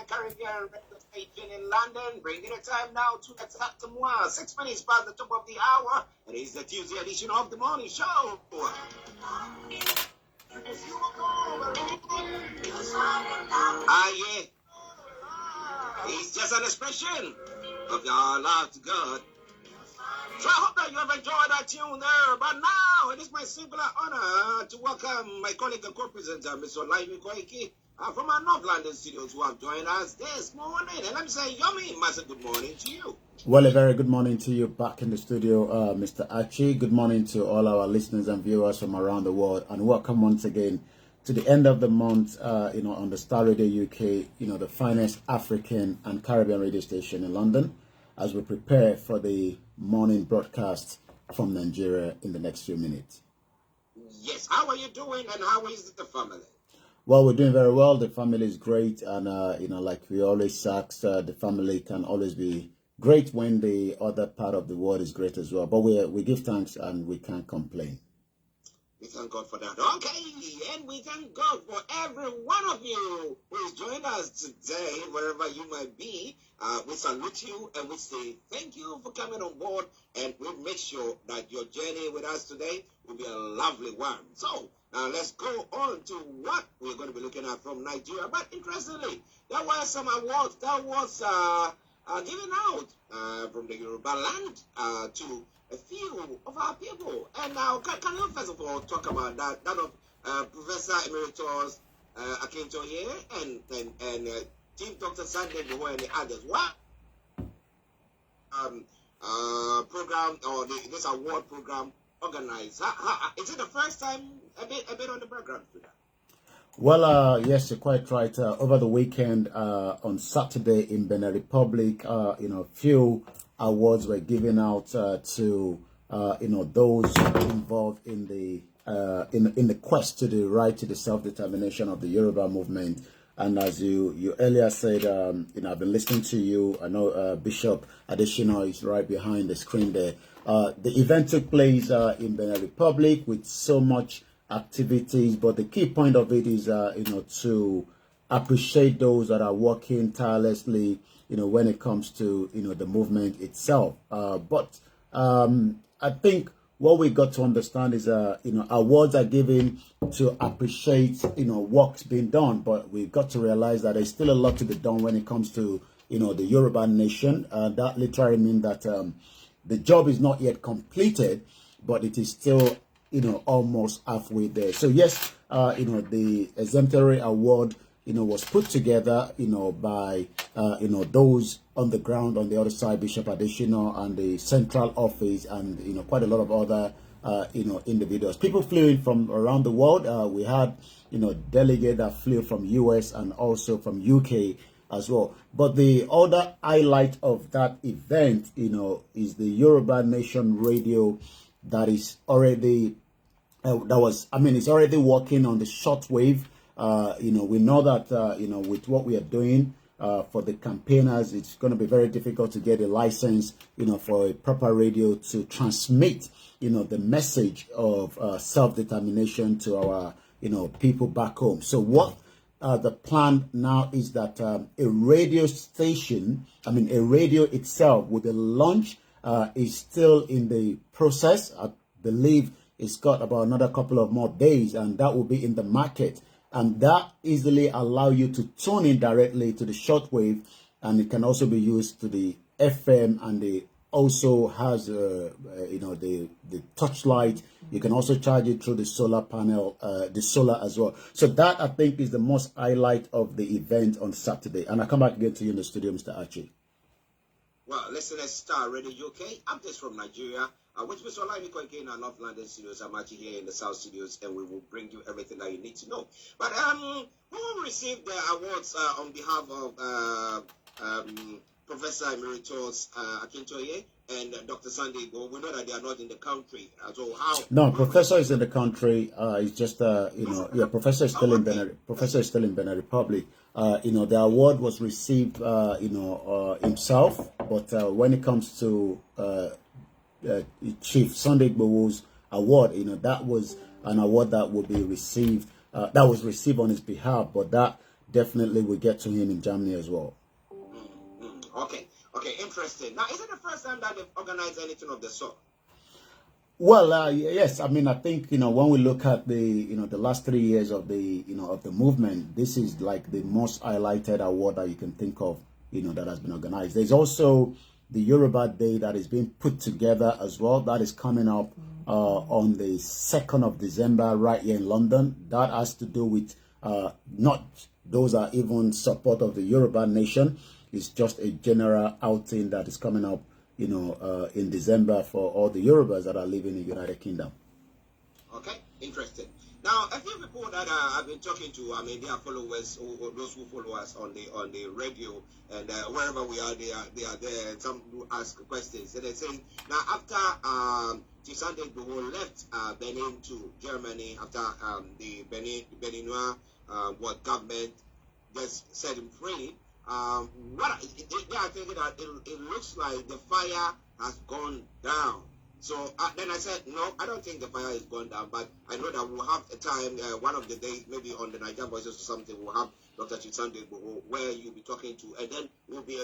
Caribbean radio station in London, bringing the time now to exactement 6 minutes past the top of the hour. It is the Tuesday edition of the morning show. Yeah. It's just an expression of your love to God. So I hope that you have enjoyed that tune there. But now it is my singular honor to welcome my colleague and co-presenter, Mr. Olayomi Koiki, from our North London studios, who have joined us this morning. And let me say, Yomi, massive good morning to you. Well, a very good morning to you back in the studio, Mr. Archie. Good morning to all our listeners and viewers from around the world, and welcome once again to the end of the month, on the Starr Radio UK, the finest African and Caribbean radio station in London, as we prepare for the morning broadcast from Nigeria in the next few minutes. Yes, how are you doing, and how is the family? Well, we're doing very well. The family is great, and like we always say, the family can always be great when the other part of the world is great as well. But we give thanks and we can't complain. We thank God for that. Okay, and we thank God for every one of you who is joining us today, wherever you might be. We salute you and we say thank you for coming on board, and we'll make sure that your journey with us today will be a lovely one. So, now let's go on to what we're going to be looking at from Nigeria. But interestingly, there were some awards that was given out from the Yoruba land to a few of our people. And now, can you first of all talk about that of Professor Emeritus Akintoye and Chief Dr. Sunday Boho and the others? What program or this award program organized? Is it the first time a bit on the background to that? Well, yes, you're quite right. Over the weekend, on Saturday in Benin Republic, few awards were given out to those involved in the quest to the right to the self-determination of the Yoruba movement. And as you earlier said, I've been listening to you. I know Bishop Adesina is right behind the screen there. The event took place in Benin Republic with so much activities, but the key point of it is to appreciate those that are working tirelessly when it comes to the movement itself. But I think what we got to understand is awards are given to appreciate work's being done, but we've got to realize that there's still a lot to be done when it comes to the Yoruba nation. That literally means that the job is not yet completed, but it is still almost halfway there. So yes, the exemplary award was put together by those on the ground on the other side, Bishop Adesina and the central office, and quite a lot of other individuals. People flew in from around the world. We had delegates that flew from US and also from UK as well. But the other highlight of that event is the Yoruba Nation Radio that is already it's already working on the shortwave. We know that with what we are doing for the campaigners, it's going to be very difficult to get a license for a proper radio to transmit the message of self-determination to our people back home. So what the plan now is that a radio station, a radio itself with the launch is still in the process. I believe it's got about another couple of more days, and that will be in the market. And that easily allow you to tune in directly to the shortwave, and it can also be used to the FM, and it also has the touchlight. You can also charge it through the solar panel, the solar as well. So that, I think, is the most highlight of the event on Saturday. And I'll come back again to you in the studio, Mr. Archie. Well, listen, let's Starr Radio UK. I'm just from Nigeria. With Mr. Olayomi Koiki in our North London studios. I'm actually here in the South studios, and we will bring you everything that you need to know. But who received the awards on behalf of Professor Emeritus Akintoye and Dr. Sunday? Well, we know that they are not in the country. So how? No, Professor is in the country. It's just Professor is still in Benin. Professor is still in Benin Republic. The award was received himself, but when it comes to Chief Sunday Bowo's award, that was an award that would be received, that was received on his behalf, but that definitely will get to him in Germany as well. Okay, interesting. Now, is it the first time that they've organized anything of the sort? Well, yes. I mean, I think, when we look at the last 3 years of the movement, this is like the most highlighted award that you can think of, that has been organized. There's also the Yoruba Day that is being put together as well. That is coming up on the 2nd of December right here in London. That has to do with not those are even support of the Yoruba nation. It's just a general outing that is coming up in December for all the Yorubas that are living in the United Kingdom. Okay, interesting. Now, a few people that I've been talking to, I mean, they are followers, or those who follow us on the radio, and wherever we are, they are there. And some do ask questions, and they're saying now after Chisande Igboho left Benin to Germany after the Beninois government just set him free. They are thinking that it looks like the fire has gone down. So then I said, no, I don't think the fire has gone down, but I know that we'll have a time, one of the days, maybe on the Nigerian Voices or something, we'll have Dr. Chisande Igboho, where you'll be talking to, and then we'll be,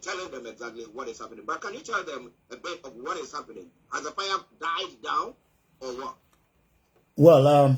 telling them exactly what is happening. But can you tell them a bit of what is happening? Has the fire died down, or what? Well,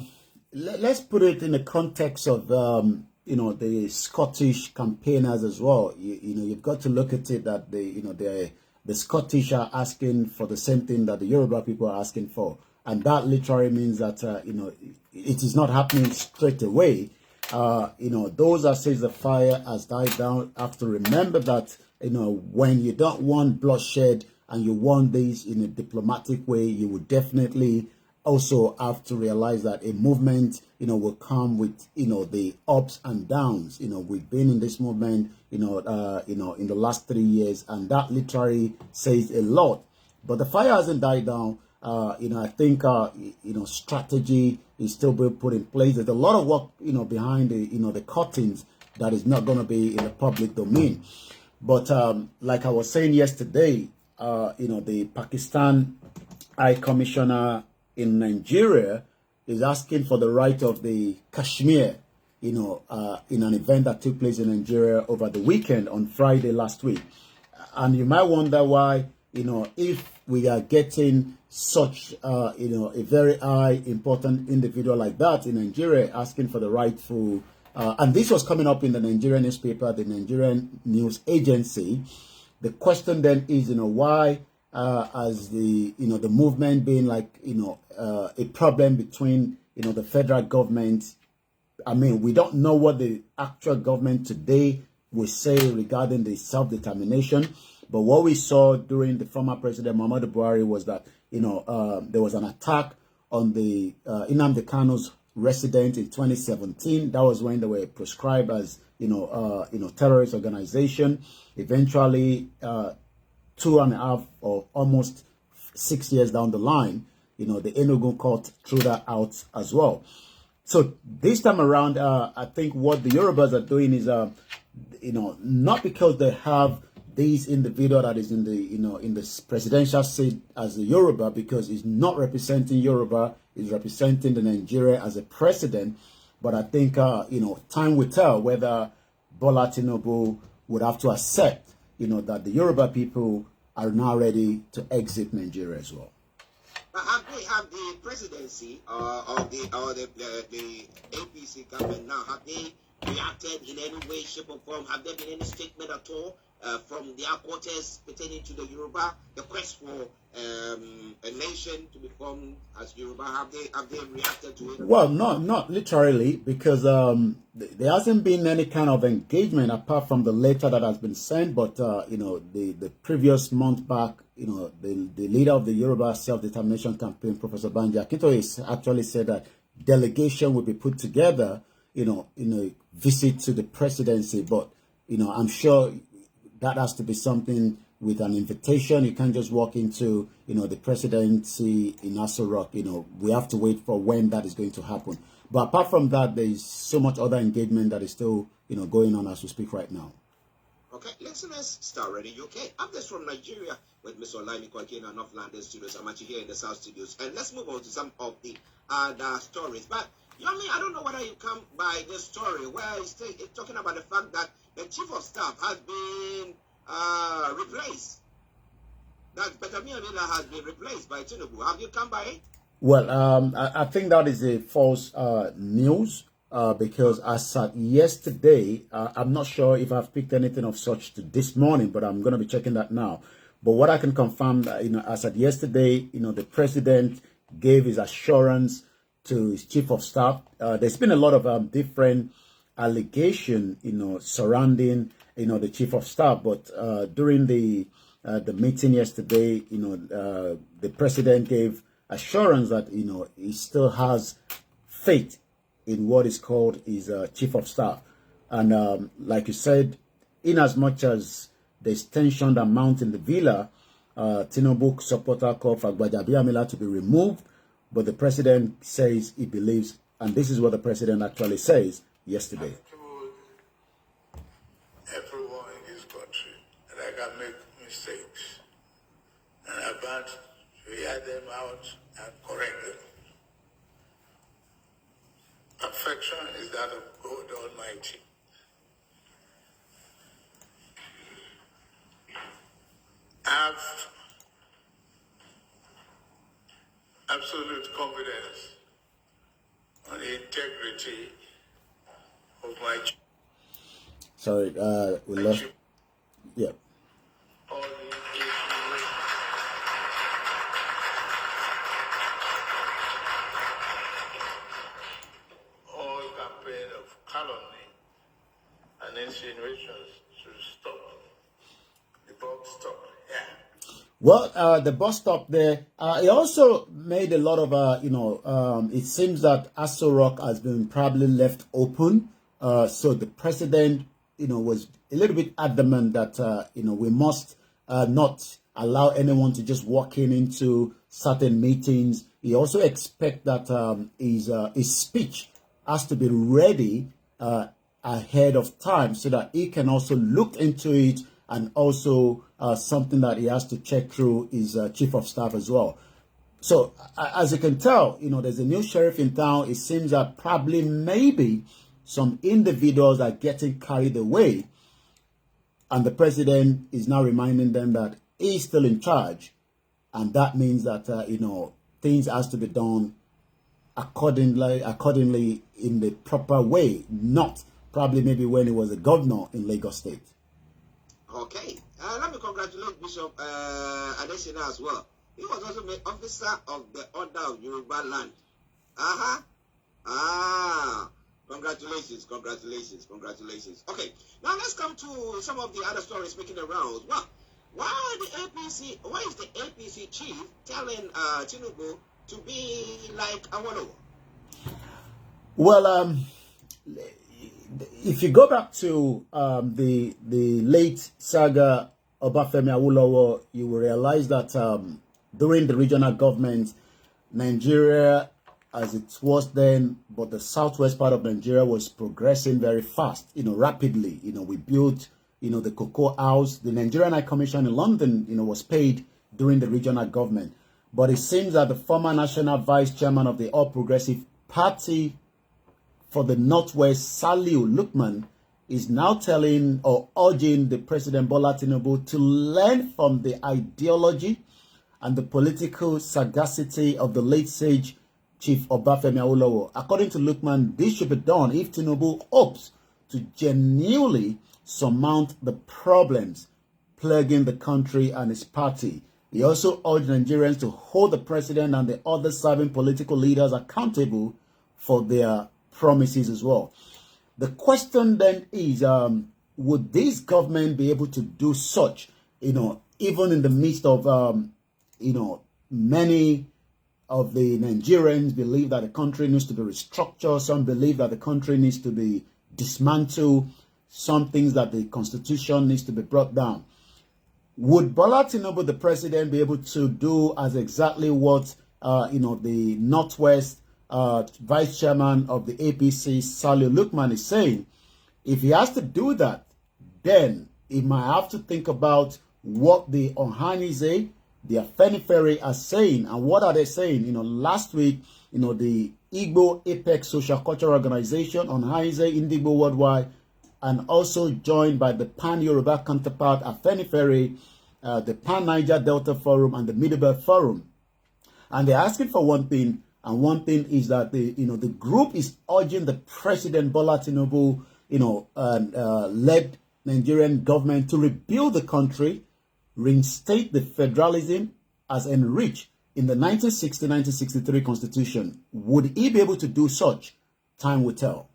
let's put it in the context of, the Scottish campaigners as well. You've got to look at it that the Scottish are asking for the same thing that the Yoruba people are asking for. And that literally means that, it is not happening straight away. Those that says the fire has died down have to remember that, when you don't want bloodshed and you want this in a diplomatic way, you would definitely also have to realize that a movement, will come with, the ups and downs. We've been in this movement, in the last 3 years, and that literally says a lot. But the fire hasn't died down. I think, strategy is still being put in place. There's a lot of work, behind the curtains that is not going to be in the public domain. But like I was saying yesterday, the Pakistan High Commissioner in Nigeria is asking for the right of the Kashmir, in an event that took place in Nigeria over the weekend on Friday last week. And you might wonder why, if we are getting such, a very high, important individual like that in Nigeria asking for the rightful, and this was coming up in the Nigerian newspaper, the Nigerian News Agency. The question then is, why as the movement being like a problem between the federal government. I mean, we don't know what the actual government today will say regarding the self-determination, but what we saw during the former president Muhammadu Buhari was that there was an attack on the Nnamdi Kanu's residence in 2017. That was when they were proscribed as terrorist organization. Eventually, 2.5 or almost 6 years down the line, the Enugu court threw that out as well. So this time around, I think what the Yorubas are doing is, not because they have this individual that is in the presidential seat as the Yoruba, because he's not representing Yoruba, he's representing the Nigeria as a president. But I think, time will tell whether Bola Tinubu would have to accept that the Yoruba people are now ready to exit Nigeria as well. Have the presidency of the APC government now, have they reacted in any way, shape or form? Have there been any statement at all from their quarters pertaining to the Yoruba, the quest for a nation to be formed as Yoruba? Have they reacted to it? Well, not literally, because there hasn't been any kind of engagement apart from the letter that has been sent. But the previous month back, the leader of the Yoruba self-determination campaign, Professor Banji Akintoye, actually said that delegation will be put together, in a visit to the presidency. But I'm sure that has to be something with an invitation. You can't just walk into, the presidency in Aso Rock. We have to wait for when that is going to happen. But apart from that, there is so much other engagement that is still, going on as we speak right now. Okay, listeners, Starr Radio UK. I'm just from Nigeria with Mr. Olayomi, Koiki in our North London studios. I'm actually here in the South studios. And let's move on to some of the other stories. But Yomi, I don't know whether you come by this story where it's talking about the fact that the chief of staff has been replaced. That Betamiamila has been replaced by Tinubu. Have you come by it? Well, I think that is a false news because as at yesterday, I'm not sure if I've picked anything of such to this morning, but I'm going to be checking that now. But what I can confirm, as at yesterday, the president gave his assurance to his chief of staff. There's been a lot of different allegation, surrounding, the chief of staff. But during the meeting yesterday, the president gave assurance that he still has faith in what is called his chief of staff, and like you said, in as much as there's tension that mount in the villa, Tinubu supporter called for Gbajabiamila to be removed, but the president says he believes, and this is what the president actually says yesterday. I told everyone in this country that I can make mistakes, and I want to hear them out and correct them. Perfection is that of God Almighty. I have absolute confidence on the integrity of my Sorry, we lost. Yeah. all campaign of calumny and insinuations should stop. The buck stop here. Well, the bus stop there, it also made a lot of, it seems that Aso Rock has been probably left open. So the president, was a little bit adamant that, we must not allow anyone to just walk into certain meetings. He also expects that his speech has to be ready ahead of time so that he can also look into it, and also something that he has to check through is chief of staff as well. So as you can tell, there's a new sheriff in town. It seems that probably maybe some individuals are getting carried away, and the president is now reminding them that he's still in charge, and that means that things has to be done accordingly in the proper way, not probably maybe when he was a governor in Lagos State. Okay. Let me congratulate Bishop Adesina as well. He was also made officer of the Order of Yoruba land. Congratulations. Okay. Now let's come to some of the other stories making the rounds. Well, why is the APC chief telling Tinubu to be like Awolowo? Well, if you go back to the late saga Obafemi Awolowo, you will realize that during the regional government, Nigeria, as it was then, but the southwest part of Nigeria was progressing very fast, rapidly. We built, the Cocoa House. The Nigerian High Commission in London, was paid during the regional government. But it seems that the former national vice chairman of the All Progressive Party for the Northwest, Saliu Lukman, is now telling or urging the President Bola Tinubu to learn from the ideology and the political sagacity of the late sage Chief Obafemi Awolowo. According to Lukman, this should be done if Tinubu hopes to genuinely surmount the problems plaguing the country and his party. He also urged Nigerians to hold the president and the other serving political leaders accountable for their promises as well. The question then is, would this government be able to do such, even in the midst of, many of the Nigerians believe that the country needs to be restructured. Some believe that the country needs to be dismantled. Some things that the constitution needs to be brought down. Would Bola Tinubu, the president, be able to do as exactly what, the Northwest vice chairman of the APC, Saliu Lukman, is saying? If he has to do that, then he might have to think about what the Ohanize, the Afenifere are saying. And what are they saying? Last week, the Igbo Apex Social Cultural Organization on Haize Indigo Worldwide, and also joined by the Pan-Yoruba counterpart Afenifere, the Pan-Niger Delta Forum, and the Middlebelt Forum. And they're asking for one thing, and one thing is that the group is urging the President Bola Tinubu, led Nigerian government to rebuild the country, reinstate the federalism as enriched in the 1960-1963 Constitution. Would he be able to do such? Time will tell.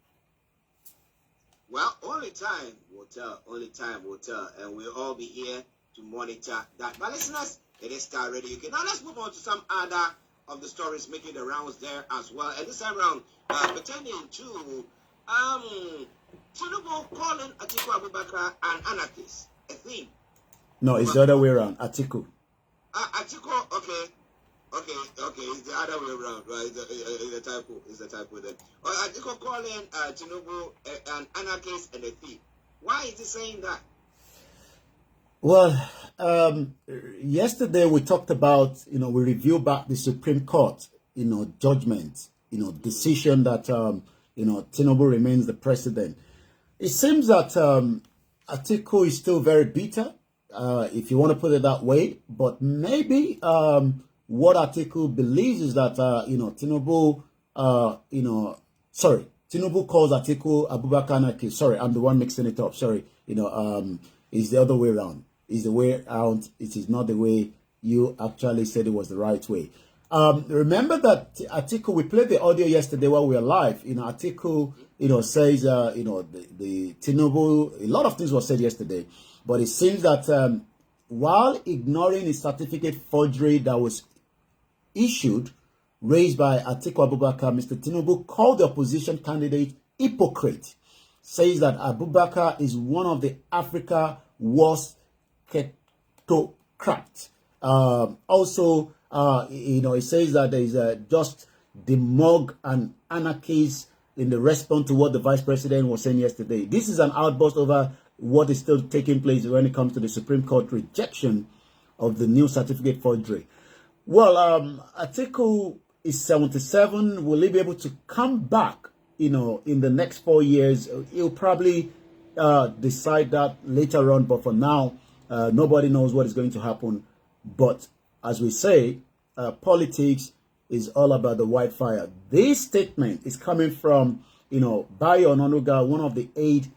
Well, only time will tell. Only time will tell. And we'll all be here to monitor that. But listeners, it is Starr Radio UK. Now let's move on to some other of the stories making the rounds there as well. And this time around, pertaining to Tinubu calling Atiku Abubakar an anarchist. A theme. No, it's the other way around. Atiku. Atiku, okay. It's the other way around, right? It's a typo. It's a typo then. Atiku calling Tinubu an anarchist and a thief. Why is he saying that? Well, yesterday we talked about, we reviewed back the Supreme Court, judgment, decision that, Tinubu remains the president. It seems that Atiku is still very bitter, if you want to put it that way. But maybe what Atiku believes is that, Tinubu, Tinubu calls Atiku Abubakar anarchist. Sorry, I'm the one mixing it up. Sorry, it's the other way around. It's the way around. It is not the way you actually said it was the right way. Remember that Atiku, we played the audio yesterday while we were live. Atiku, says, the Tinubu, a lot of things were said yesterday, but it seems that while ignoring a certificate forgery that was issued, raised by Atiku Abubakar, Mr. Tinubu called the opposition candidate hypocrite, says that Abubakar is one of the Africa worst kleptocrats. Also, it says that there is just demog and anarchists in the response to what the vice president was saying yesterday. This is an outburst over what is still taking place when it comes to the Supreme Court rejection of the new certificate forgery. Well, Atiku is 77. Will he be able to come back, in the next 4 years? He'll probably decide that later on. But for now, nobody knows what is going to happen. But as we say, politics is all about the white fire. This statement is coming from, Bayo Onanuga, one of the 8,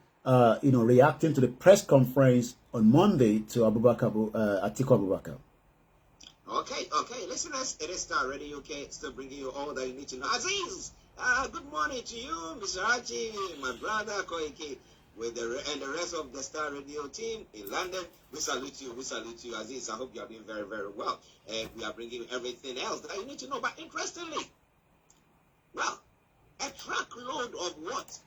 reacting to the press conference on Monday to Atiku Abubakar. Okay. Listeners, it is Starr Radio UK, still bringing you all that you need to know. Aziz, good morning to you, Mr. Archie, my brother Koiki, and the rest of the Starr Radio team in London. We salute you, Aziz. I hope you are doing very, very well. And we are bringing you everything else that you need to know. But interestingly, well, a truckload of what?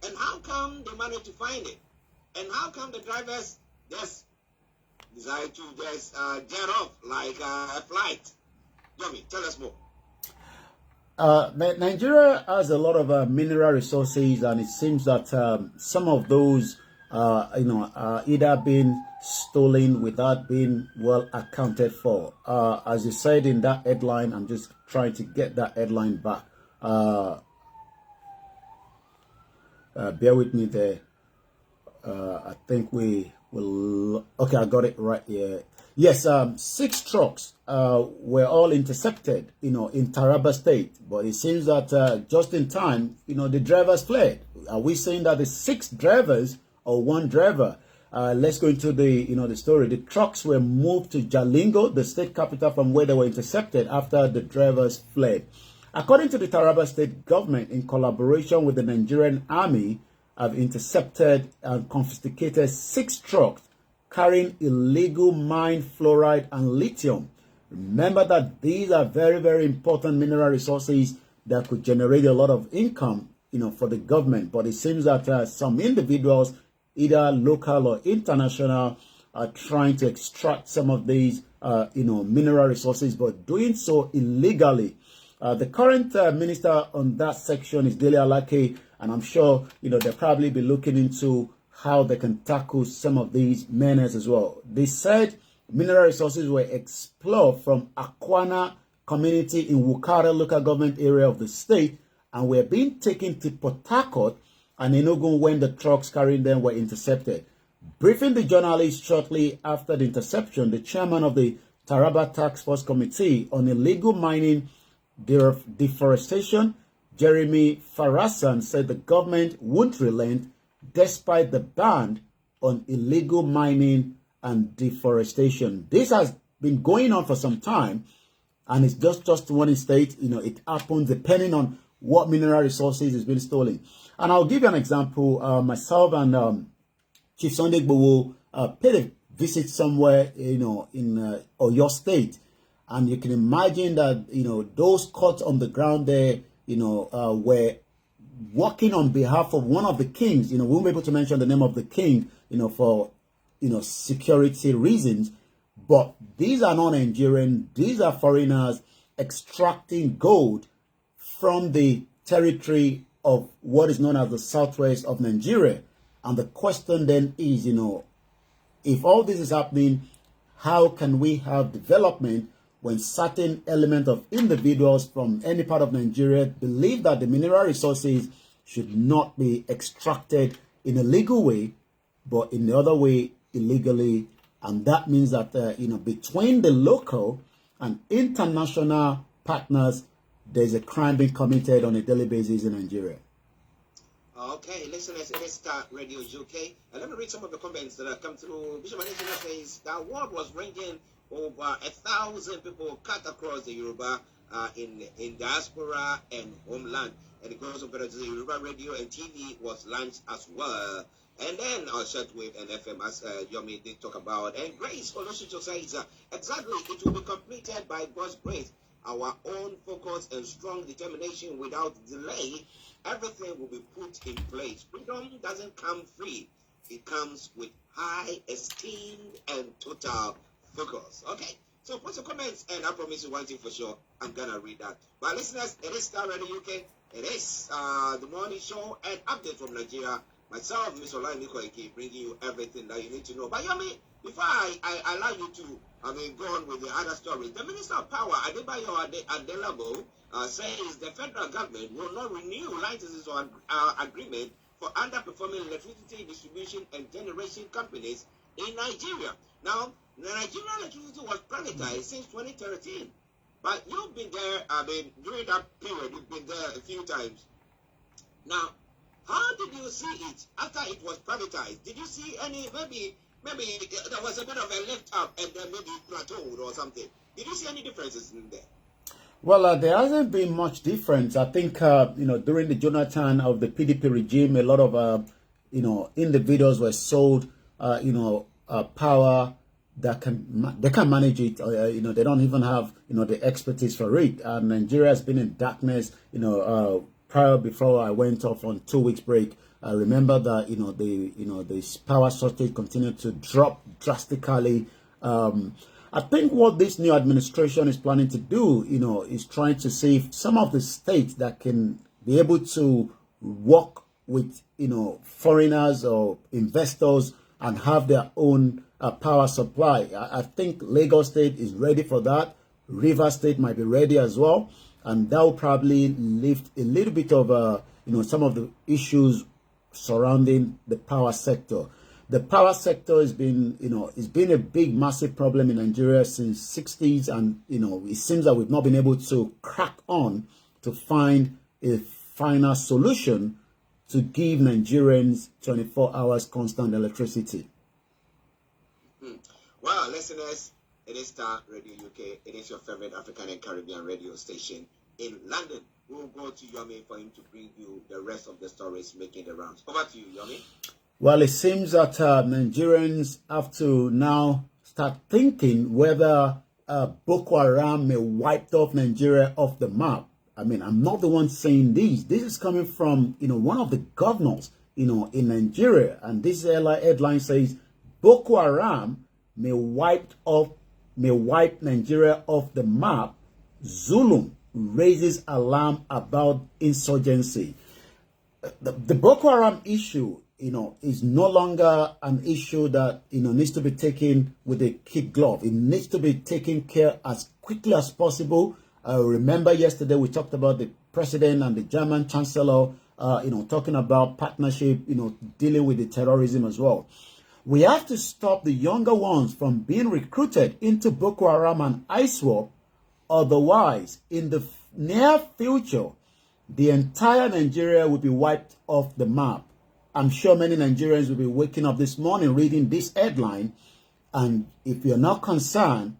And how come they managed to find it? And how come the drivers just decide to just jet off like a flight? Yomi, tell us more. Nigeria has a lot of mineral resources, and it seems that some of those are either being stolen without being well accounted for. As you said in that headline, I'm just trying to get that headline back. Bear with me there. I think we will. Okay, I got it right here. Yes, 6 trucks were all intercepted, in Taraba State. But it seems that just in time, the drivers fled. Are we saying that the 6 drivers or 1 driver? Let's go into the story. The trucks were moved to Jalingo, the state capital, from where they were intercepted after the drivers fled. According to the Taraba State government, in collaboration with the Nigerian army, have intercepted and confiscated 6 trucks carrying illegal mined fluoride and lithium. Remember that these are very, very important mineral resources that could generate a lot of income, for the government. But it seems that some individuals, either local or international, are trying to extract some of these, mineral resources, but doing so illegally. The current minister on that section is Dele Alake, and I'm sure, they'll probably be looking into how they can tackle some of these menaces as well. They said mineral resources were explored from Aquana community in Wukare local government area of the state, and were being taken to Port Harcourt and Enugu when the trucks carrying them were intercepted. Briefing the journalists shortly after the interception, the chairman of the Taraba Task Force Committee on Illegal Mining Deforestation, Jeremy Farasan, said the government won't relent despite the ban on illegal mining and deforestation. This has been going on for some time, and it's just one state. It happens depending on what mineral resources is being stolen. And I'll give you an example. Myself and Chief Sunday Igboho paid a visit somewhere, in Oyo State, and you can imagine that those caught on the ground there, were working on behalf of one of the kings. We won't be able to mention the name of the king, for security reasons. But these are not Nigerian; these are foreigners extracting gold from the territory of what is known as the southwest of Nigeria. And the question then is, if all this is happening, how can we have development when certain element of individuals from any part of Nigeria believe that the mineral resources should not be extracted in a legal way, but in the other way, illegally? And that means that, between the local and international partners, there's a crime being committed on a daily basis in Nigeria. Okay, listeners, it is Starr Radio UK. And let me read some of the comments that have come through. Bishop Management says that word was ringing over 1,000 people cut across the Yoruba in diaspora and homeland. And it goes on better to the Yoruba radio and TV was launched as well. And then our shortwave and FM, as Yomi did talk about. And Grace Oloshicho says, exactly, it will be completed by God's grace. Our own focus and strong determination without delay, everything will be put in place. Freedom doesn't come free. It comes with high esteem and total focus. Okay, so put your comments, and I promise you one thing for sure, I'm going to read that. But listeners, it is Starr Radio UK. It is the morning show and update from Nigeria. Myself, Mr. Olayomi Koiki, bringing you everything that you need to know. But Yomi, before I allow you to go on with the other stories, the Minister of Power, Adebayo Adelabo, says the federal government will not renew licenses or agreement for underperforming electricity distribution and generation companies in Nigeria. Now, the Nigerian electricity was privatized since 2013. But you've been there, during that period, you've been there a few times. Now, how did you see it after it was privatized? Did you see any, maybe there was a bit of a lift up and then maybe plateaued or something? Did you see any differences in there? Well, there hasn't been much difference. I think, during the Jonathan of the PDP regime, a lot of, individuals were sold, power that they can manage it. They don't even have, the expertise for it. And Nigeria has been in darkness, prior before I went off on 2 weeks break. I remember that, the power shortage continued to drop drastically. I think what this new administration is planning to do, is trying to see if some of the states that can be able to work with, foreigners or investors and have their own power supply. I think Lagos State is ready for that. Rivers State might be ready as well. And that will probably lift a little bit of, some of the issues surrounding the power sector. The power sector has been, it's been a big, massive problem in Nigeria since 60s. And, it seems that we've not been able to crack on to find a final solution to give Nigerians 24 hours constant electricity. Well, listeners, it is Starr Radio UK. It is your favorite African and Caribbean radio station in London. We'll go to Yomi for him to bring you the rest of the stories making the rounds. Over to you, Yomi. Well, it seems that Nigerians have to now start thinking whether Boko Haram may wipe off Nigeria off the map. I mean, I'm not the one saying this. This is coming from, one of the governors, in Nigeria. And this headline says, Boko Haram may wipe Nigeria off the map. Zulum raises alarm about insurgency. The Boko Haram issue, is no longer an issue that, needs to be taken with a kid glove. It needs to be taken care as quickly as possible. Remember yesterday we talked about the president and the German chancellor, talking about partnership, dealing with the terrorism as well. We have to stop the younger ones from being recruited into Boko Haram and ISWAP. Otherwise, in the near future, the entire Nigeria will be wiped off the map. I'm sure many Nigerians will be waking up this morning reading this headline. And if you're not concerned,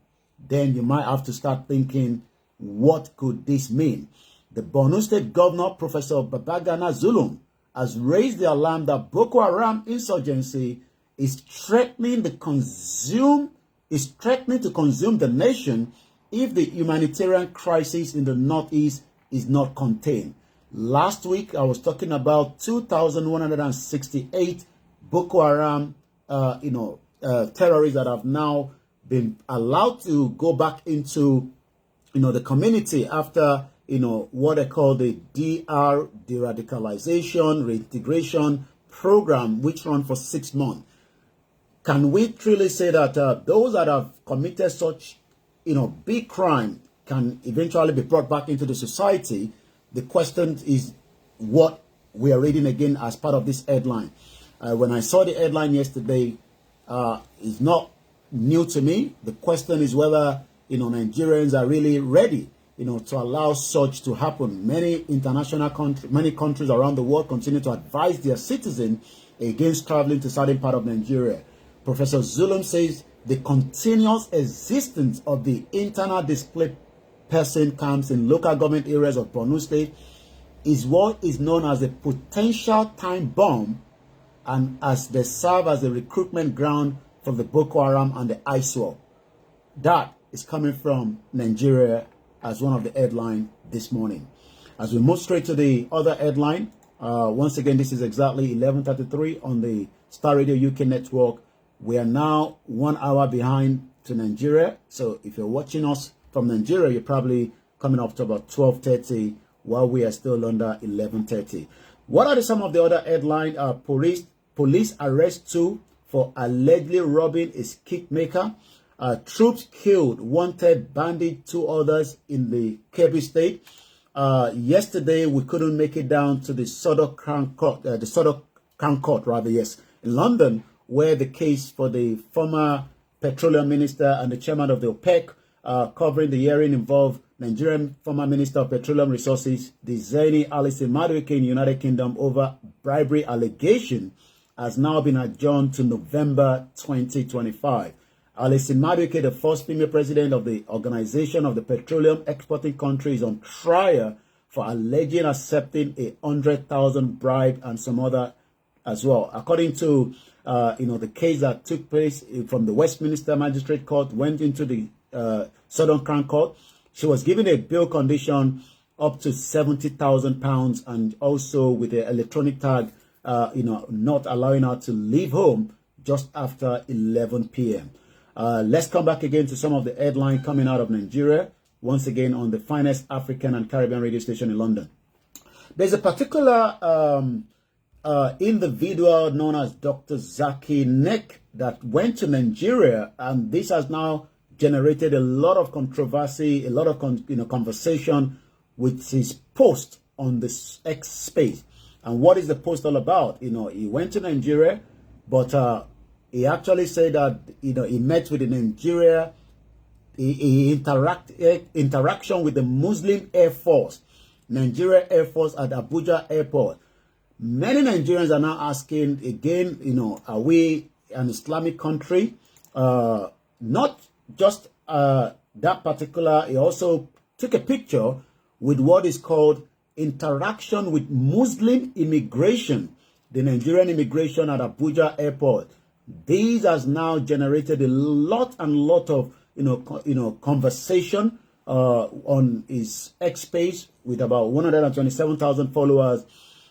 then you might have to start thinking, what could this mean? The Borno State Governor, Professor Babagana Zulum, has raised the alarm that Boko Haram insurgency is threatening to consume the nation if the humanitarian crisis in the northeast is not contained. Last week, I was talking about 2,168 Boko Haram, terrorists that have now been allowed to go back into, the community after, what they call the DR, de-radicalization, reintegration program, which run for 6 months. Can we truly say that those that have committed such, big crime can eventually be brought back into the society? The question is what we are reading again as part of this headline. When I saw the headline yesterday, it's not new to me. The question is whether, Nigerians are really ready, to allow such to happen. Many countries around the world continue to advise their citizens against traveling to certain part of Nigeria. Professor Zulum says the continuous existence of the internal displaced person camps in local government areas of Borno State is what is known as a potential time bomb, and as they serve as a recruitment ground for the Boko Haram and the ISWAP. That is coming from Nigeria as one of the headlines this morning. As we move straight to the other headline, once again, this is exactly 11:33 on the Starr Radio UK network. We are now 1 hour behind to Nigeria. So if you're watching us from Nigeria, you're probably coming up to about 12:30 while we are still under 11:30. What are some of the other headlines? Police arrest 2 for allegedly robbing a skit maker. Troops killed wanted bandit 2 others in the Kebbi State. Yesterday we couldn't make it down to the Starr Crown Court, in London, where the case for the former petroleum minister and the chairman of the OPEC, covering the hearing, involved Nigerian former Minister of Petroleum Resources, Dizaini Alison Madueke in the United Kingdom over bribery allegation, has now been adjourned to November 2025. Alison Madueke, the first female president of the Organization of the Petroleum Exporting Countries, on trial for alleging accepting a 100,000 bribe and some other as well. According to the case that took place from the Westminster Magistrate Court, went into the Southern Crown Court. She was given a bail condition up to £70,000 and also with the electronic tag, not allowing her to leave home just after 11 p.m. Let's come back again to some of the headlines coming out of Nigeria, once again on the finest African and Caribbean radio station in London. There's a particular individual known as Dr. Zaki Nek that went to Nigeria, and this has now generated a lot of controversy, a lot of conversation with his post on this X space. And what is the post all about? He went to Nigeria, but he actually said that he met with the Nigeria, interaction with the Muslim Air Force, Nigeria Air Force at Abuja Airport. Many Nigerians are now asking again, are we an Islamic country? Not just that particular. He also took a picture with what is called interaction with Muslim immigration, the Nigerian immigration at Abuja Airport. This has now generated a lot of conversation on his X page with about 127,000 followers.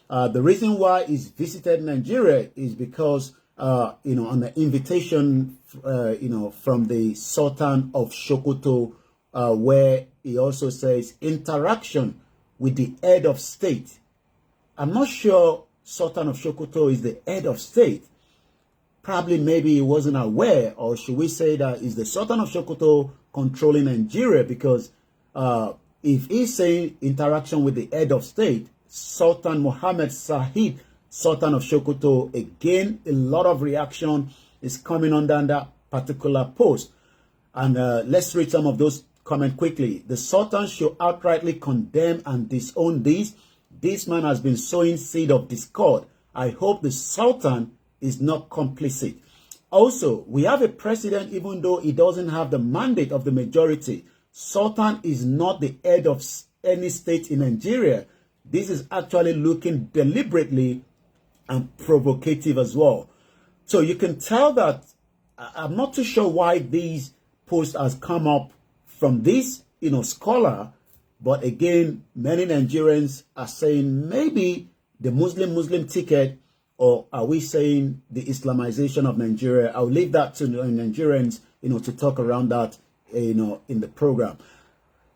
The reason why he's visited Nigeria is because on the invitation from the Sultan of Sokoto, where he also says interaction with the head of state. I'm not sure Sultan of Sokoto is the head of state. Probably maybe he wasn't aware, or should we say that is the Sultan of Sokoto controlling Nigeria, because if he's saying interaction with the head of state, Sultan Mohammed Sahid, Sultan of Sokoto, again, a lot of reaction is coming under that particular post. And let's read some of those comments quickly. The Sultan should outrightly condemn and disown this. This man has been sowing seed of discord. I hope the Sultan is not complicit. Also, we have a president, even though he doesn't have the mandate of the majority. Sultan is not the head of any state in Nigeria. This is actually looking deliberately and provocative as well. So you can tell that I'm not too sure why these posts has come up from this, scholar. But again, many Nigerians are saying maybe the Muslim ticket, or are we saying the Islamization of Nigeria? I'll leave that to Nigerians, to talk around that, in the program.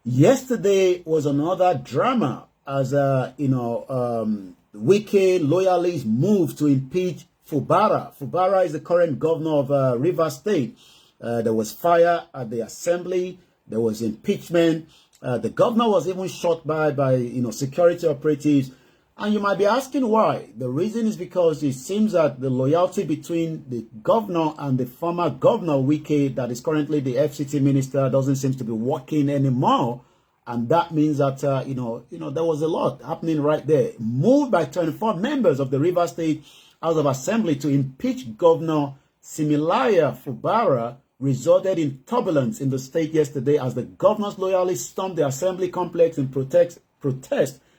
Yesterday was another drama as, Wike loyalists moved to impeach Fubara. Fubara is the current governor of Rivers State. There was fire at the assembly. There was impeachment. The governor was even shot by security operatives. And you might be asking why. The reason is because it seems that the loyalty between the governor and the former governor, Wike, that is currently the FCT minister, doesn't seem to be working anymore. And that means that, there was a lot happening right there. Moved by 24 members of the Rivers State House of Assembly to impeach Governor Similaya Fubara resulted in turbulence in the state yesterday as the governor's loyalists stormed the assembly complex in protest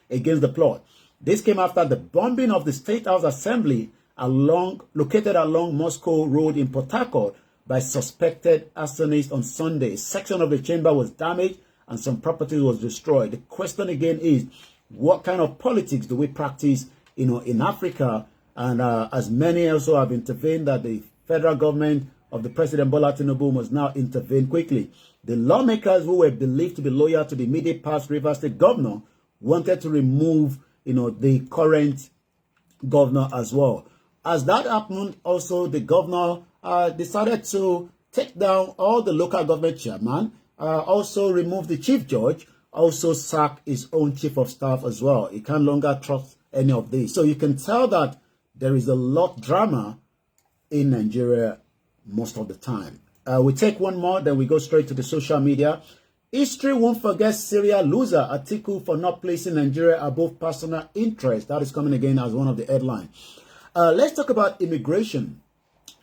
against the plot. This came after the bombing of the State House Assembly located along Moscow Road in Port Harcourt by suspected arsonists on Sunday. A section of the chamber was damaged and some property was destroyed. The question again is, what kind of politics do we practice, in Africa? And as many also have intervened, that the federal government of the President Bola Tinubu must now intervene quickly. The lawmakers who were believed to be loyal to the immediate past Rivers State governor wanted to remove, the current governor as well. As that happened, also the governor decided to take down all the local government chairman, also remove the chief judge, also sack his own chief of staff as well. He can no longer trust any of these. So you can tell that there is a lot of drama in Nigeria most of the time. We take one more, then we go straight to the social media. History won't forget Syria loser Atiku for not placing Nigeria above personal interest. That is coming again as one of the headlines. Let's talk about immigration.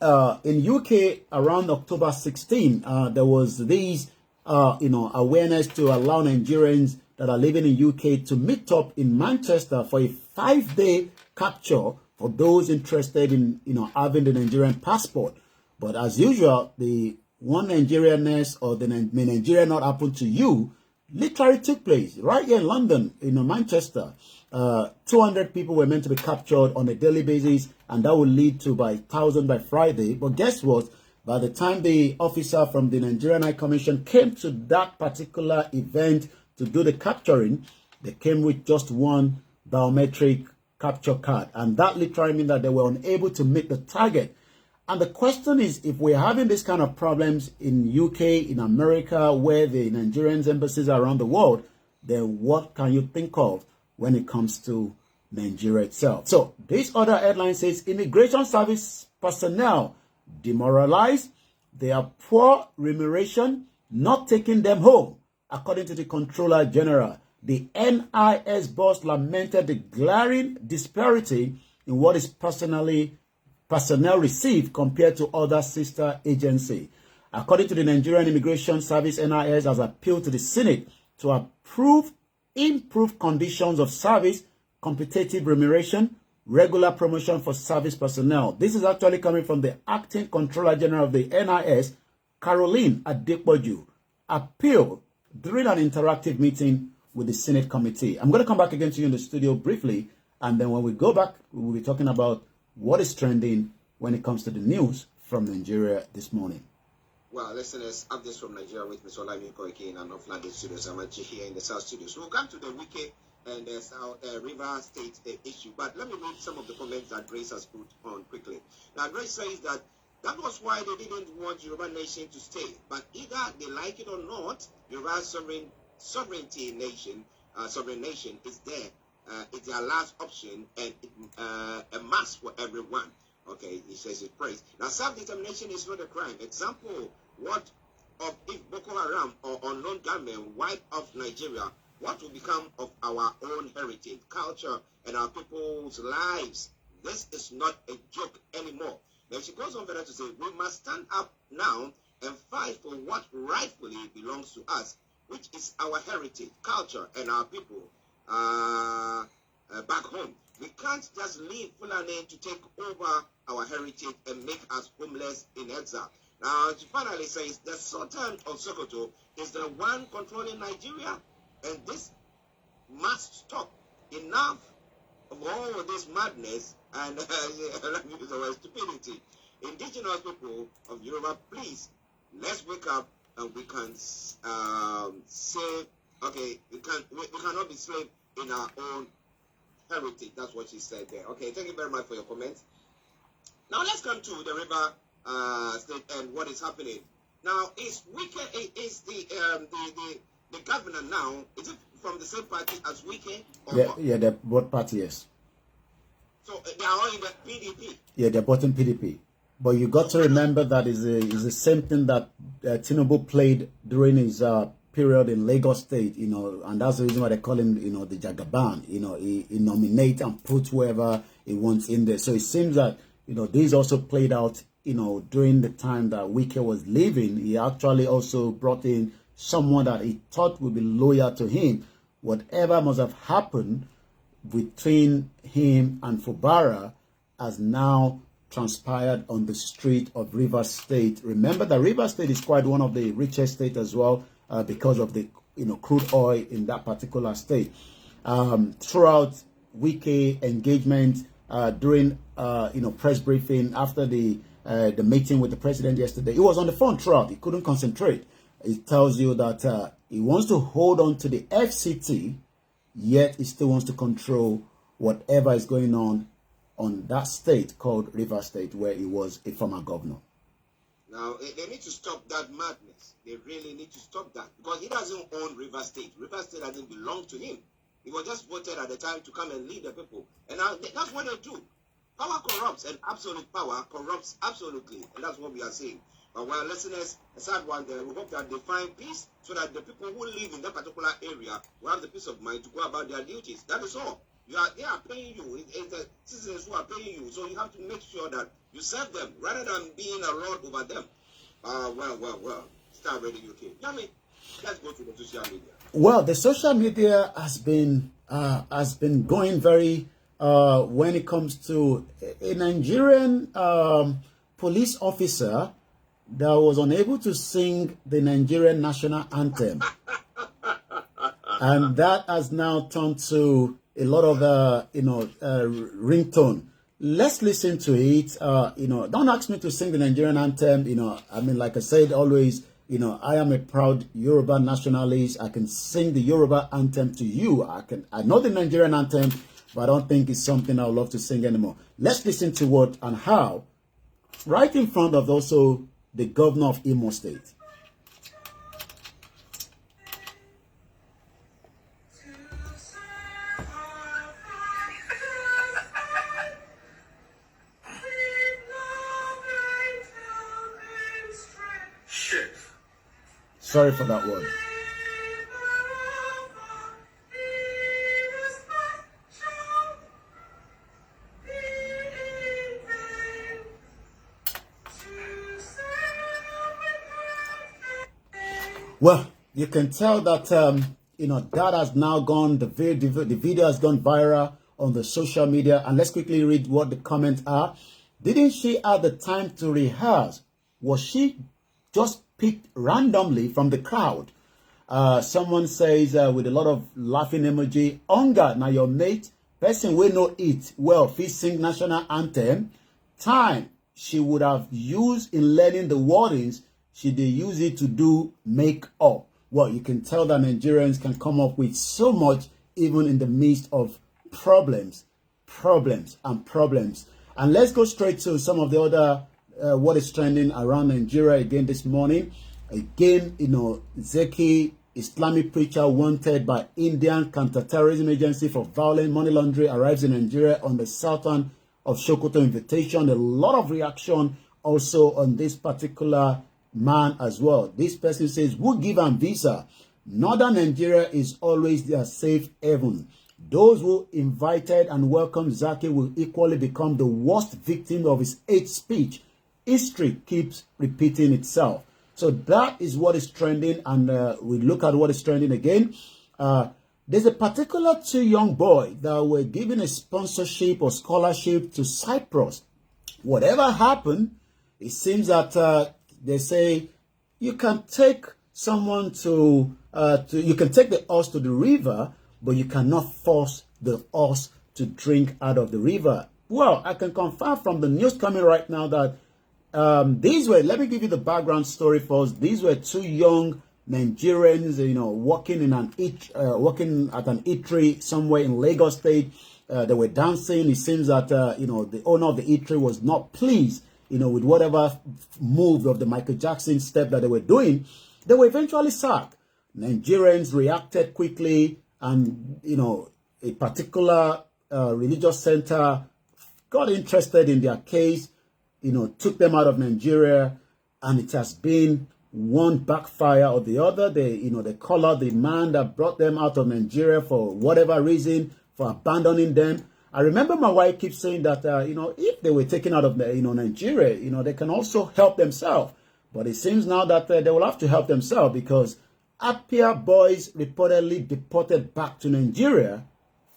In UK, around October 16, there was these, awareness to allow Nigerians that are living in UK to meet up in Manchester for a 5-day capture for those interested in, having the Nigerian passport. But as usual, the one Nigerianness or the Nigeria not happen to you literally took place right here in London, Manchester. 200 people were meant to be captured on a daily basis, and that will lead to by 1,000 by Friday. But guess what? By the time the officer from the Nigerian High Commission came to that particular event to do the capturing, they came with just one biometric capture card. And that literally means that they were unable to meet the target. And the question is, if we're having this kind of problems in UK, in America, where the Nigerian embassies are around the world, then what can you think of when it comes to Nigeria itself? So this other headline says, immigration service personnel demoralized, they have poor remuneration, not taking them home. According to the Controller General, the NIS boss lamented the glaring disparity in what is personnel received compared to other sister agencies. According to the Nigerian Immigration Service, NIS has appealed to the Senate to approve improved conditions of service, competitive remuneration, regular promotion for service personnel. This is actually coming from the Acting Controller General of the NIS, Caroline Adepoju, appeal during an interactive meeting with the Senate committee. I'm going to come back again to you in the studio briefly, and then when we go back, we'll be talking about what is trending when it comes to the news from Nigeria this morning. Well, listeners, updates from Nigeria with Mr. Olayomi Koiki in our North London studios. I'm Archie here in the South studios. We'll come to the Wike and the South River State issue. But let me read some of the comments that Grace has put on quickly. Now, Grace says that was why they didn't want Yoruba nation to stay. But either they like it or not, Yoruba sovereign nation is there. It's their last option, and a must for everyone. Okay, he says it prays. Now, self-determination is not a crime. Example, what of if Boko Haram or unknown gunmen wipe off Nigeria, what will become of our own heritage, culture, and our people's lives? This is not a joke anymore. Then she goes on further to say, we must stand up now and fight for what rightfully belongs to us, which is our heritage, culture, and our people back home. We can't just leave Fulani to take over our heritage and make us homeless in exile. Now, she finally says the Sultan of Sokoto is the one controlling Nigeria, and this must stop. Enough of all this madness and let me use the word stupidity. Indigenous people of Yoruba, please, let's wake up and we can say, okay, we cannot be slaves in our own heritage. That's what she said there. Okay, thank you very much for your comments. Now let's come to the river state and what is happening. Now, is the governor now, is it from the same party as Wike? Yeah, they're both parties. So they are all in the PDP? Yeah, they're both in PDP. But you got to remember that is the same thing that Tinubu played during his period in Lagos State, and that's the reason why they call him, the Jagaban. He nominate and put whoever he wants in there. So it seems that, this also played out, during the time that Wike was leaving. He actually also brought in someone that he thought would be loyal to him. Whatever must have happened between him and Fubara has now transpired on the street of Rivers State. Remember that Rivers State is quite one of the richest states as well, because of the crude oil in that particular state. Throughout Wike engagement during press briefing after the meeting with the president yesterday, he was on the phone throughout. He couldn't concentrate. It tells you that he wants to hold on to the FCT, yet he still wants to control whatever is going on that state called Rivers State, where he was a former governor. Now, they need to stop that madness. They really need to stop that, because he doesn't own Rivers State. Rivers State doesn't belong to him. He was just voted at the time to come and lead the people. And now that's what they do. Power corrupts, and absolute power corrupts absolutely. And that's what we are saying. But well, listeners, a sad one there. We hope that they find peace so that the people who live in that particular area will have the peace of mind to go about their duties. That is all. They are paying you. It's the citizens who are paying you. So you have to make sure that you serve them rather than being a lord over them. Well. Starr Radio UK. Yami, let's go to the social media. Well, the social media has been going very when it comes to a Nigerian police officer that was unable to sing the Nigerian national anthem, and that has now turned to a lot of ringtone. Let's listen to it. Don't ask me to sing the Nigerian anthem. Like I said always, I am a proud Yoruba nationalist. I can sing the Yoruba anthem to you. I know the Nigerian anthem, but I don't think it's something I would love to sing anymore. Let's listen to what and how, right in front of also the governor of Imo State. Sorry for that word. Well, you can tell that that has now gone. The video has gone viral on the social media. And let's quickly read what the comments are. Didn't she have the time to rehearse? Was she just picked randomly from the crowd? Someone says with a lot of laughing emoji, hunger now your mate, person will not eat well, fit sing national anthem. Time she would have used in learning the wordings, she did use it to do make up. Well, you can tell that Nigerians can come up with so much even in the midst of problems. And let's go straight to some of the other what is trending around Nigeria again this morning. Again, Zeki Islamic preacher wanted by Indian counter-terrorism agency for violent money laundering arrives in Nigeria on the southern of Sokoto invitation. A lot of reaction also on this particular man as well. This person says, who give him visa? Northern Nigeria is always their safe haven. Those who invited and welcomed Zaki will equally become the worst victim of his hate speech. History keeps repeating itself. So that is what is trending, and we look at what is trending again. There's a particular 2 young boys that were given a sponsorship or scholarship to Cyprus. Whatever happened, it seems that they say you can take someone you can take the horse to the river, but you cannot force the horse to drink out of the river. Well, I can confirm from the news coming right now that these were, let me give you the background story first. These were 2 young Nigerians, working at an eatery somewhere in Lagos State. They were dancing. It seems that, the owner of the eatery was not pleased, with whatever move of the Michael Jackson step that they were doing. They were eventually sacked. Nigerians reacted quickly, and, a particular religious center got interested in their case, took them out of Nigeria, and it has been one backfire or the other. They collared the man that brought them out of Nigeria for whatever reason, for abandoning them. I remember my wife keeps saying that, if they were taken out of, Nigeria, they can also help themselves. But it seems now that they will have to help themselves, because Apia boys reportedly deported back to Nigeria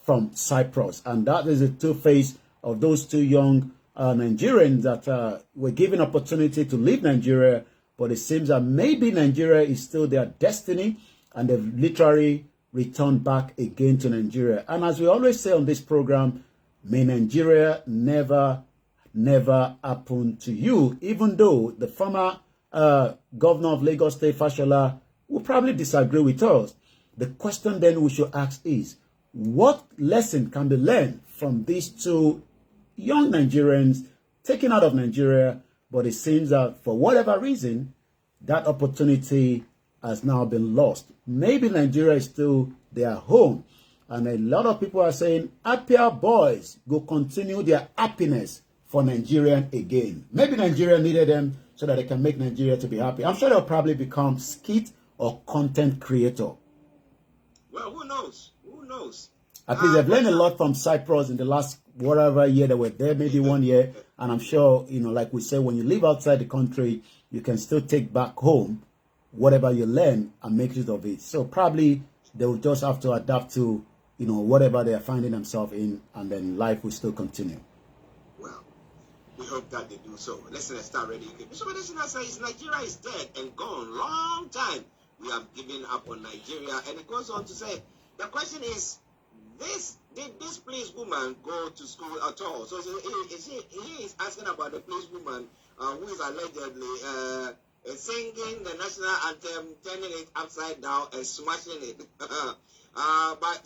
from Cyprus. And that is the two-face of those 2 young Nigerians that were given opportunity to leave Nigeria, but it seems that maybe Nigeria is still their destiny, and they've literally returned back again to Nigeria. And as we always say on this program, may Nigeria never happen to you, even though the former governor of Lagos State, Fashola, will probably disagree with us. The question then we should ask is, what lesson can be learned from these 2 young Nigerians taken out of Nigeria? But it seems that for whatever reason, that opportunity has now been lost. Maybe Nigeria is still their home. And a lot of people are saying, Apia boys go continue their happiness for Nigerian again. Maybe Nigeria needed them so that they can make Nigeria to be happy. I'm sure they'll probably become skit or content creator. Well, who knows? Who knows? At least they've learned a lot from Cyprus in the last whatever year they were there, maybe 1 year. And I'm sure, like we say, when you live outside the country, you can still take back home whatever you learn and make use of it. So probably they will just have to adapt to, whatever they are finding themselves in, and then life will still continue. Well, we hope that they do so. Let's start ready. So listeners says Nigeria is dead and gone. Long time we have given up on Nigeria. And it goes on to say, the question is, did this policewoman go to school at all? So he is asking about the policewoman who is allegedly singing the national anthem, turning it upside down and smashing it. But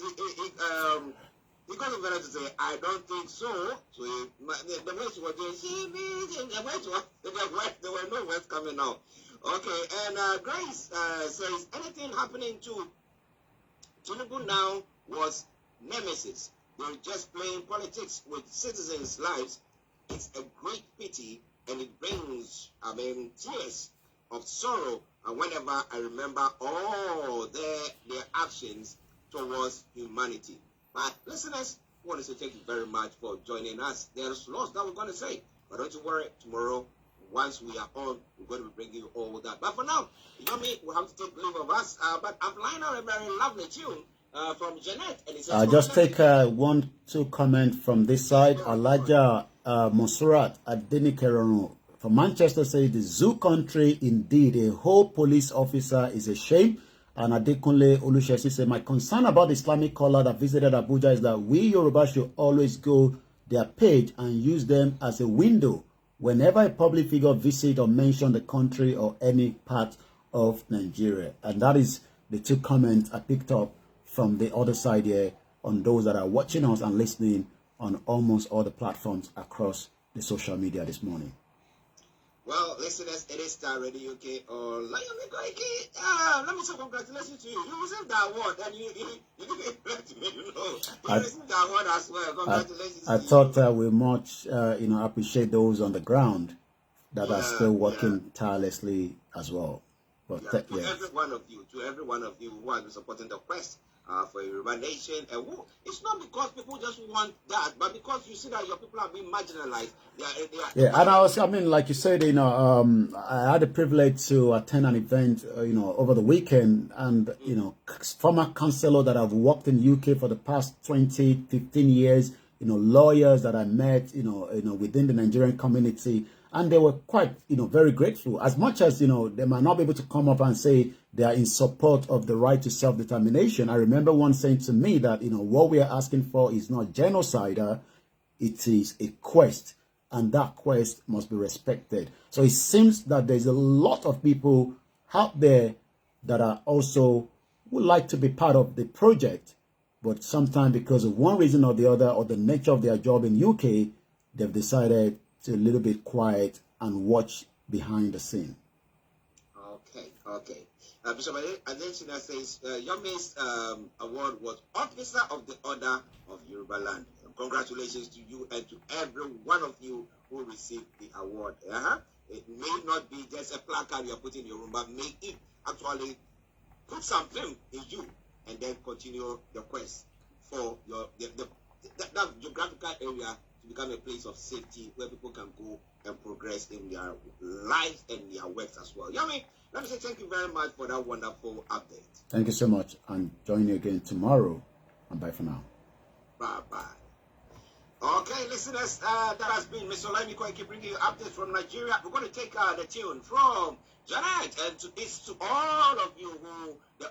he got a better to say, I don't think so. So the way she was doing, there were no words coming out. Okay, and Grace says, anything happening to Tinubu now was nemesis. They're just playing politics with citizens' lives. It's a great pity, and it brings, tears of sorrow. And whenever I remember all their actions towards humanity. But listeners, I want to say thank you very much for joining us. There's lots that we're going to say, but don't you worry. Tomorrow, once we are on, we're going to be bringing you all that. But for now, Yomi, we have to take leave of us. But I'm playing out a very lovely tune. From Jeanette, and I'll just take 1-2 comment from this side. Alaja Monsurat Adenikeron from Manchester says the zoo country indeed, a whole police officer is a shame. And Adekunle Olushesi said, my concern about the Islamic caller that visited Abuja is that we Yoruba should always go their page and use them as a window whenever a public figure visit or mention the country or any part of Nigeria. And that is the 2 comments I picked up from the other side here on those that are watching us and listening on almost all the platforms across the social media this morning. Well, listeners, it is Starr Radio UK or Olayomi Koiki. Let me say congratulations to you. You received the award and you didn't let me know. You received the award as well. Congratulations I to thought you. we much, appreciate those on the ground that are still working tirelessly as well. But every one of you who have been supporting the quest for a Yoruba nation, and it's not because people just want that, but because you see that your people are being marginalized. And like you said, I had the privilege to attend an event, over the weekend, and former councillor that I've worked in UK for the past 20, 15 years, lawyers that I met, within the Nigerian community. And they were quite, very grateful. As much as, they might not be able to come up and say they are in support of the right to self-determination. I remember one saying to me that, what we are asking for is not genocide. It is a quest. And that quest must be respected. So it seems that there's a lot of people out there that are also would like to be part of the project. But sometimes because of one reason or the other, or the nature of their job in UK, they've decided to a little bit quiet and watch behind the scene. Okay. Bishop Adensina says, Yomi's award was Officer of the Order of Yoruba Land. Congratulations to you and to every one of you who received the award. It may not be just a placard you're putting in your room, but may it actually put something in you and then continue the quest for that geographical area to become a place of safety where people can go and progress in their lives and their works as well. Yomi, let me say thank you very much for that wonderful update. Thank you so much, and join you again tomorrow. And bye for now. Bye. Okay, listeners, that has been Mr. Olayomi Koiki bringing you updates from Nigeria. We're going to take the tune from Janet, and it's to all of you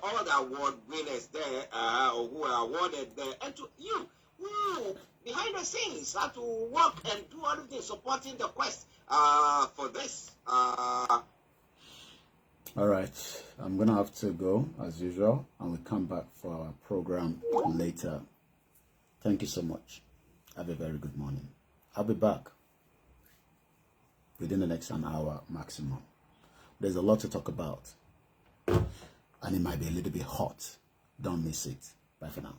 all the award winners there, or who are awarded there, and to you who behind the scenes have to work and do other things supporting the quest for this. All right, I'm going to have to go as usual, and we'll come back for our program later. Thank you so much. Have a very good morning. I'll be back within the next an hour maximum. There's a lot to talk about, and it might be a little bit hot. Don't miss it. Bye for now.